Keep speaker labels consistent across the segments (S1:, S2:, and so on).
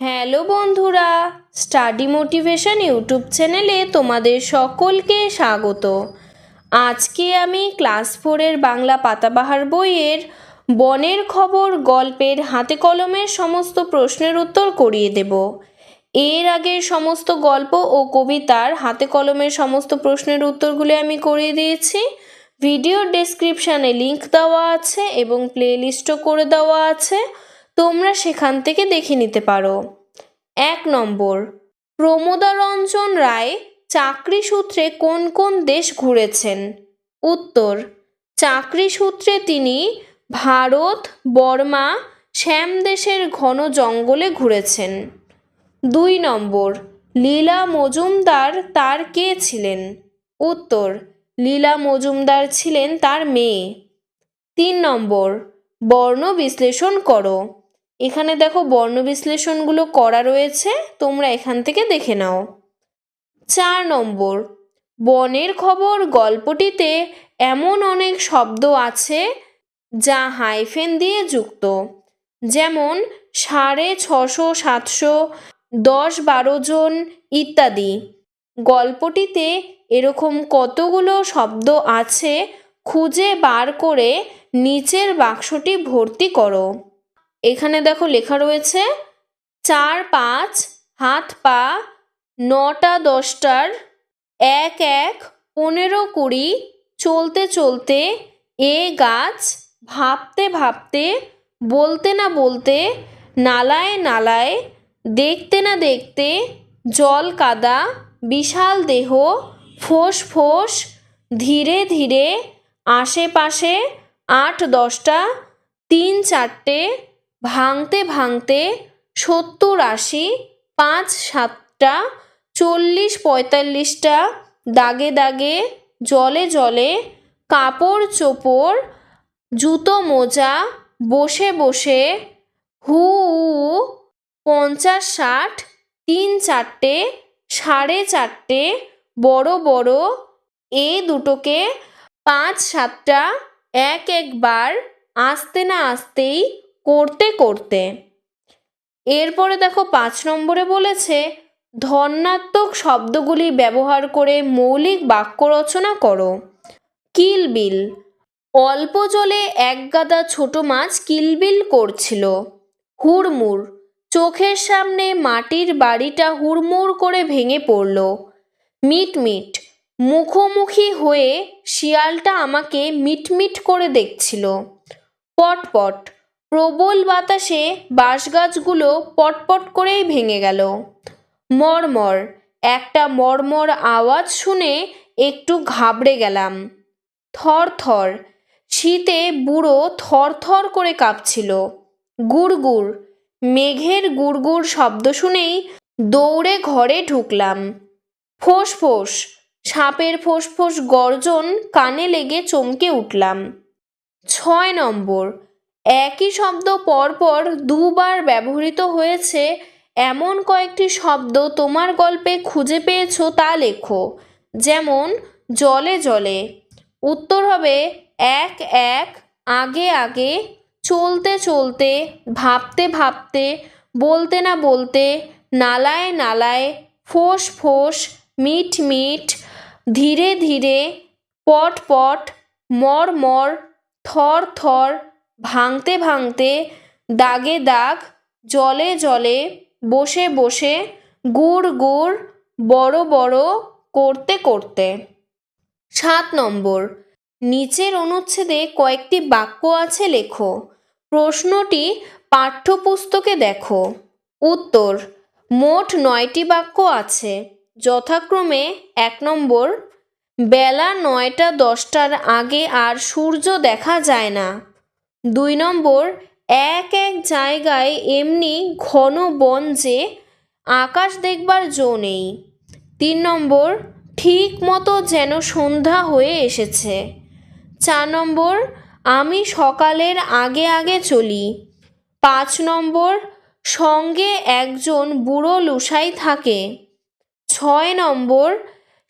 S1: Hello বন্ধুরা, study motivation YouTube চ্যানেলে তোমাদের সকলকে স্বাগত। আজকে আমি ক্লাস 4-এর বাংলা পাতাবাহার বইয়ের বনের খবর গল্পের হাতে কলমের সমস্ত প্রশ্নের উত্তর করিয়ে দেব। এর আগের সমস্ত গল্প ও কবিতার হাতে কলমের সমস্ত প্রশ্নের উত্তরগুলি আমি করিয়ে দিয়েছি। ভিডিওর ডেসক্রিপশানে লিংক দেওয়া আছে এবং প্লেলিস্টও করে দেওয়া আছে, তোমরা সেখান থেকে দেখে নিতে পারো। 1 নম্বর, প্রমোদারঞ্জন রায় চাকরি সূত্রে কোন কোন দেশ ঘুরেছেন? উত্তর, চাকরি সূত্রে তিনি ভারত, বর্মা, শ্যাম দেশের ঘন জঙ্গলে ঘুরেছেন। 2 নম্বর, লীলা মজুমদার তার কে ছিলেন? উত্তর, লীলা মজুমদার ছিলেন তার মেয়ে। 3 নম্বর, বর্ণ বিশ্লেষণ করো। এখানে দেখো বর্ণ বিশ্লেষণগুলো করা রয়েছে, তোমরা এখান থেকে দেখে নাও। 4 নম্বর, বনের খবর গল্পটিতে এমন অনেক শব্দ আছে যা হাইফেন দিয়ে যুক্ত, যেমন 650, 700, 10-12 জন ইত্যাদি। গল্পটিতে এরকম কতগুলো শব্দ আছে খুঁজে বার করে নিচের বাক্সটি ভর্তি করো। এখানে দেখো লেখা রয়েছে 4-5, হাত পা, 9টা 10টার, 1-1, 15-20, চলতে চলতে, এ গাছ, ভাবতে ভাবতে, বলতে না বলতে, নালায় নালায়, দেখতে না দেখতে, জল কাদা, বিশাল দেহ, ফোঁস ফোঁস, ধীরে ধীরে, আশেপাশে, 8-10টা, 3-4টে, ভাঙতে ভাঙতে, 70-80, 5-7টা, 40-45টা, দাগে দাগে, জলে জলে, কাপড় চোপড়, জুতো মোজা, বসে বসে, হু, 50-60, 3-4টে, 4.5টে, বড় বড়, এ দুটোকে, 5-7টা, একবার, আসতে না আসতেই, করতে করতে। এরপরে দেখো 5 নম্বরে বলেছে ধন্যাত্মক শব্দগুলি ব্যবহার করে মৌলিক বাক্য রচনা করো। কিলবিল, অল্প জলে এক গাদা ছোট মাছ কিলবিল করছিল। হুড়মুড়, চোখের সামনে মাটির বাড়িটা হুড়মুড় করে ভেঙে পড়ল। মিটমিট, মুখোমুখি হয়ে শিয়ালটা আমাকে মিটমিট করে দেখছিল। পটপট, প্রবল বাতাসে বাঁশগাছগুলো পটপট করেই ভেঙে গেল। মরমর, একটা মরমর আওয়াজ শুনে একটু ঘাবড়ে গেলাম। থরথর, শীতে বুড়ো থরথর করে কাঁপছিল। গুড়গুড়, মেঘের গুড়গুড় শব্দ শুনেই দৌড়ে ঘরে ঢুকলাম। ফোঁস-ফোঁস, সাপের ফোঁস-ফোঁস গর্জন কানে লেগে চমকে উঠলাম। 6 নম্বর, একই শব্দ পরপর 2 বার ব্যবহৃত হয়েছে এমন কয়েকটি শব্দ তোমার গল্পে খুঁজে পেয়েছো তা লেখো, যেমন জলে জলে। উত্তর হবে 1-1, আগে আগে, চলতে চলতে, ভাবতে ভাবতে, বলতে না বলতে, নালায় নালায়, ফোঁস ফোঁস, মিট মিট, ধীরে ধীরে, পট পট, মর মর, থর থর, ভাঙতে ভাঙতে, দাগে দাগ, জলে জলে, বসে বসে, গুড় গুড়, বড় বড়, করতে করতে। 7 নম্বর, নিচের অনুচ্ছেদে কয়েকটি বাক্য আছে লেখো। প্রশ্নটি পাঠ্যপুস্তকে দেখো। উত্তর, মোট 9টি বাক্য আছে, যথাক্রমে 1 নম্বর, বেলা 9টা 10টার আগে আর সূর্য দেখা যায় না। 2 নম্বর, এক এক জায়গায় এমনি ঘন বন যে আকাশ দেখবার জো নেই। 3 নম্বর, ঠিক মতো যেন সন্ধ্যা হয়ে এসেছে। 4 নম্বর, আমি সকালের আগে আগে চলি। 5 নম্বর, সঙ্গে একজন বুড়ো লুসাই থাকে। 6 নম্বর,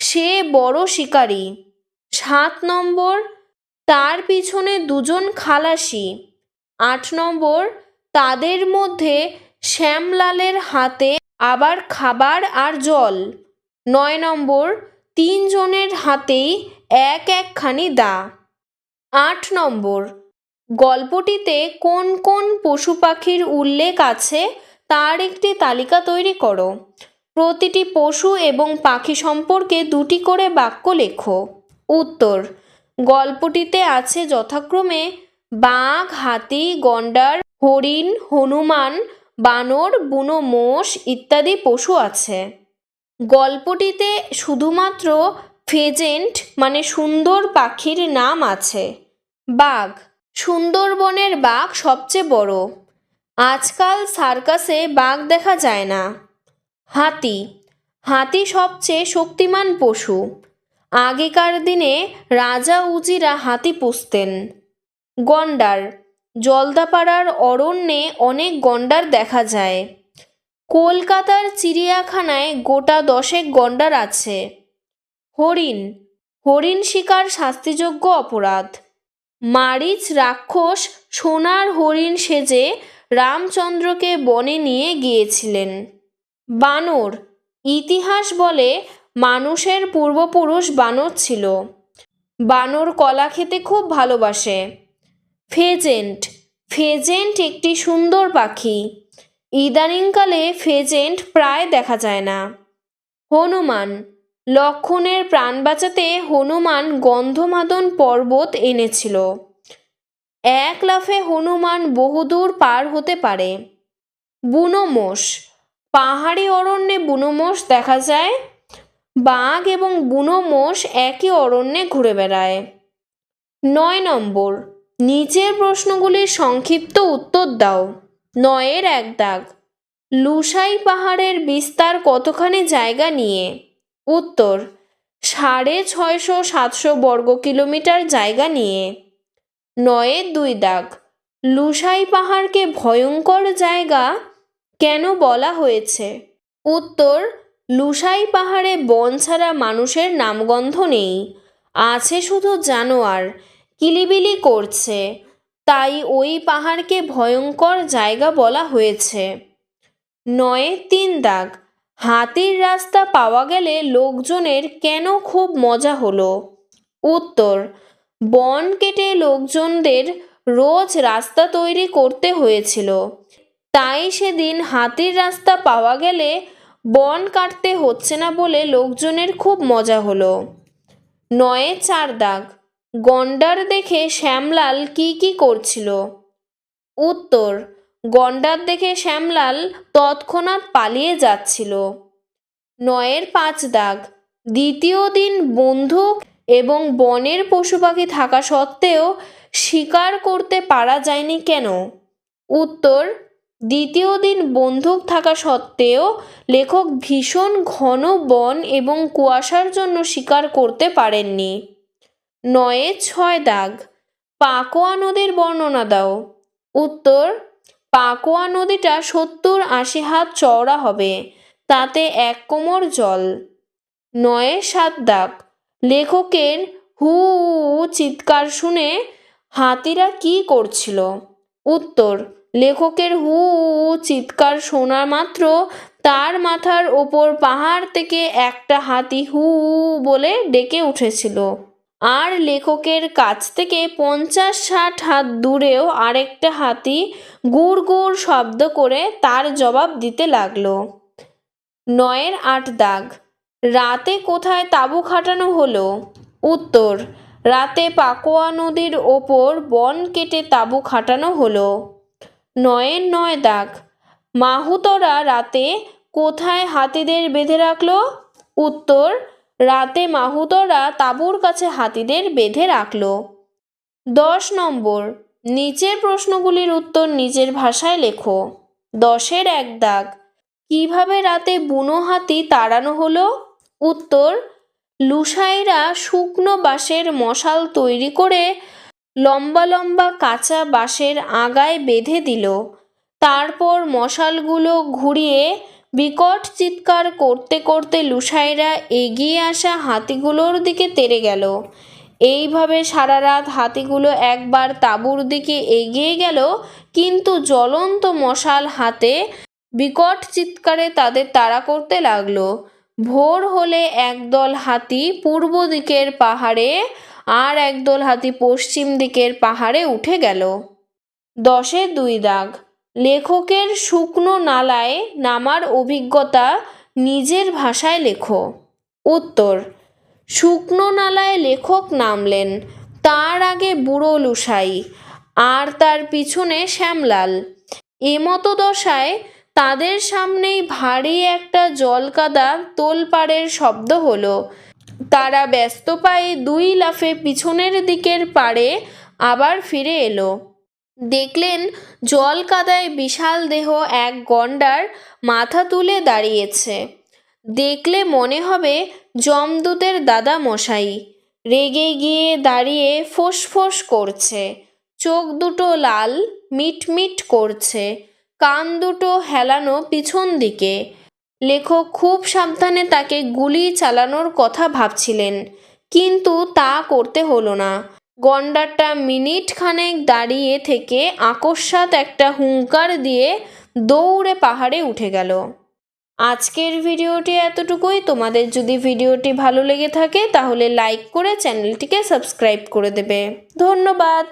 S1: সে বড় শিকারী। 7 নম্বর, তার পিছনে 2 জন খালাসি। 8 নম্বর, তাদের মধ্যে শ্যামলালের হাতে আবার খাবার আর জল। 9 নম্বর, 3 জনের হাতেই এক একখানি দা। 8 নম্বর, গল্পটিতে কোন কোন পশু পাখির উল্লেখ আছে তার একটি তালিকা তৈরি করো। প্রতিটি পশু এবং পাখি সম্পর্কে 2টি করে বাক্য লেখো। উত্তর, গল্পটিতে আছে যথাক্রমে বাঘ, হাতি, গন্ডার, হরিণ, হনুমান, বানর, বুনো মোষ ইত্যাদি পশু আছে। গল্পটিতে শুধুমাত্র ফেজেন্ট মানে সুন্দর পাখির নাম আছে। বাঘ, সুন্দরবনের বাঘ সবচেয়ে বড়। আজকাল সার্কাসে বাঘ দেখা যায় না। হাতি, হাতি সবচেয়ে শক্তিমান পশু। আগেকার দিনে রাজা উজিরা হাতি পুষতেন। গন্ডার, জলদাপাড়ার অরণ্যে অনেক গন্ডার দেখা যায়। কলকাতার চিড়িয়াখানায় গোটা 10 গন্ডার আছে। হরিণ, হরিণ শিকার শাস্তিযোগ্য অপরাধ। মারিচ রাক্ষস সোনার হরিণ সেজে রামচন্দ্রকে বনে নিয়ে গিয়েছিলেন। বানর, ইতিহাস বলে মানুষের পূর্বপুরুষ বানর ছিল। বানর কলা খেতে খুব ভালোবাসে। ফেজেন্ট, ফেজেন্ট একটি সুন্দর পাখি। ইদানিংকালে ফেজেন্ট প্রায় দেখা যায় না। হনুমান, লক্ষণের প্রাণ বাঁচাতে হনুমান গন্ধমাদন পর্বত এনেছিল। এক লাফে হনুমান বহুদূর পার হতে পারে। বুনো মোষ, পাহাড়ি অরণ্যে বুনো মোষ দেখা যায়। বাঘ এবং বুনো মোষ একই অরণ্যে ঘুরে বেড়ায়। 9 নম্বর, নিচের প্রশ্নগুলির সংক্ষিপ্ত উত্তর দাও। 9-এর 1 দাগ, লুসাই পাহাড়ের বিস্তার কতখানি জায়গা নিয়ে? উত্তর, 650-700 বর্গ কিলোমিটার জায়গা নিয়ে। 9-এর 2 দাগ, লুসাই পাহাড়কে ভয়ঙ্কর জায়গা কেন বলা হয়েছে? উত্তর, লুসাই পাহাড়ে বন ছাড়া মানুষের নামগন্ধ নেই, আছে শুধু জানোয়ার কিলিবিলি করছে, তাই ওই পাহাড়কে ভয়ঙ্কর জায়গা বলা হয়েছে। 9-এর 3 দাগ, হাতির রাস্তা পাওয়া গেলে লোকজনের কেন খুব মজা হলো? উত্তর, বন কেটে লোকজনদের রোজ রাস্তা তৈরি করতে হয়েছিল, তাই সেদিন হাতির রাস্তা পাওয়া গেলে বন কাটতে হচ্ছে না বলে লোকজনের খুব মজা হলো। 9-এর 4 দাগ, গন্ডার দেখে শ্যামলাল কি করছিল? উত্তর, গন্ডার দেখে শ্যামলাল তৎক্ষণাৎ পালিয়ে যাচ্ছিল। 9-এর 5 দাগ, দ্বিতীয় দিন বন্দুক এবং বনের পশু পাখি থাকা সত্ত্বেও শিকার করতে পারা যায়নি কেন? উত্তর, দ্বিতীয় দিন বন্দুক থাকা সত্ত্বেও লেখক ভীষণ ঘন বন এবং কুয়াশার জন্য শিকার করতে পারেননি। 9-এর 6 দাগ, পাকোয়া নদীর বর্ণনা দাও। উত্তর, পাকোয়া নদীটা 70-80 হাত চওড়া হবে, তাতে 1 কোমর জল। 9-এর 7 দাগ, লেখকের হু চিৎকার শুনে হাতিরা কি করছিল? উত্তর, লেখকের হু চিৎকার শোনা মাত্র তার মাথার ওপর পাহাড় থেকে একটা হাতি হু বলে ডেকে উঠেছিল, আর লেখকের কাছ থেকে 50-60 হাত দূরেও আরেকটা হাতি গুড় গুড় শব্দ করে তার জবাব দিতে লাগলো। 9-এর 8 দাগ, রাতে কোথায় তাঁবু খাটানো হলো? উত্তর, রাতে পাকোয়া নদীর ওপর বন কেটে তাঁবু খাটানো হলো। 9-এর 9 দাগ, মাহুতরা রাতে কোথায় হাতিদের বেঁধে রাখলো? উত্তর, রাতে মাহুতরা তাঁবুর কাছে হাতিদের বেঁধে রাখলো। 10 নম্বর, নিচের প্রশ্নগুলির উত্তর নিজের ভাষায় লেখো। 10-এর 1 দাগ, কিভাবে রাতে বুনো হাতি তাড়ানো হলো? উত্তর, লুসাইরা শুকনো বাঁশের মশাল তৈরি করে লম্বা লম্বা কাঁচা বাঁশের আগায় বেঁধে দিল, তারপর মশালগুলো ঘুরিয়ে বিকট চিৎকার করতে করতে লুসাইরা এগিয়ে আসা হাতিগুলোর দিকে তেড়ে গেল। এইভাবে সারা রাত হাতিগুলো একবার তাঁবুর দিকে এগিয়ে গেল, কিন্তু জ্বলন্ত মশাল হাতে বিকট চিৎকারে তাদের তাড়া করতে লাগলো। ভোর হলে একদল হাতি পূর্ব দিকের পাহাড়ে আর একদল হাতি পশ্চিম দিকের পাহাড়ে উঠে গেল। 10-এ 2 দাগ। লেখকের শুকনো নালায় নামার অভিজ্ঞতা নিজের ভাষায় লেখো। উত্তর, শুকনো নালায় লেখক নামলেন। তার আগে বুড়ো লুসাই আর তার পিছনে শ্যামলাল। এমতো দশায় তাদের সামনেই ভারী একটা জলকাদা তোলপাড়ের শব্দ হলো। তারা ব্যস্ত পায়ে 2 লাফে পিছনের দিকের পাড়ে আবার ফিরে এলো। দেখলেন জল কাদায় বিশাল দেহ এক গন্ডার মাথা তুলে দাঁড়িয়েছে। দেখলে মনে হবে যমদূতের দাদা মশাই। রেগে গিয়ে দাঁড়িয়ে ফোঁস করছে, চোখ দুটো লাল মিটমিট করছে, কান দুটো হেলানো পিছন দিকে। লেখক খুব সাবধানে তাকে গুলি চালানোর কথা ভাবছিলেন, কিন্তু তা করতে হলো না। গন্ডারটা মিনিট খানেক দাঁড়িয়ে থেকে আকস্মাৎ একটা হুঙ্কার দিয়ে দৌড়ে পাহাড়ে উঠে গেল। আজকের ভিডিওটি এতটুকুই। তোমাদের যদি ভিডিওটি ভালো লেগে থাকে তাহলে লাইক করে চ্যানেলটিকে সাবস্ক্রাইব করে দেবে। ধন্যবাদ।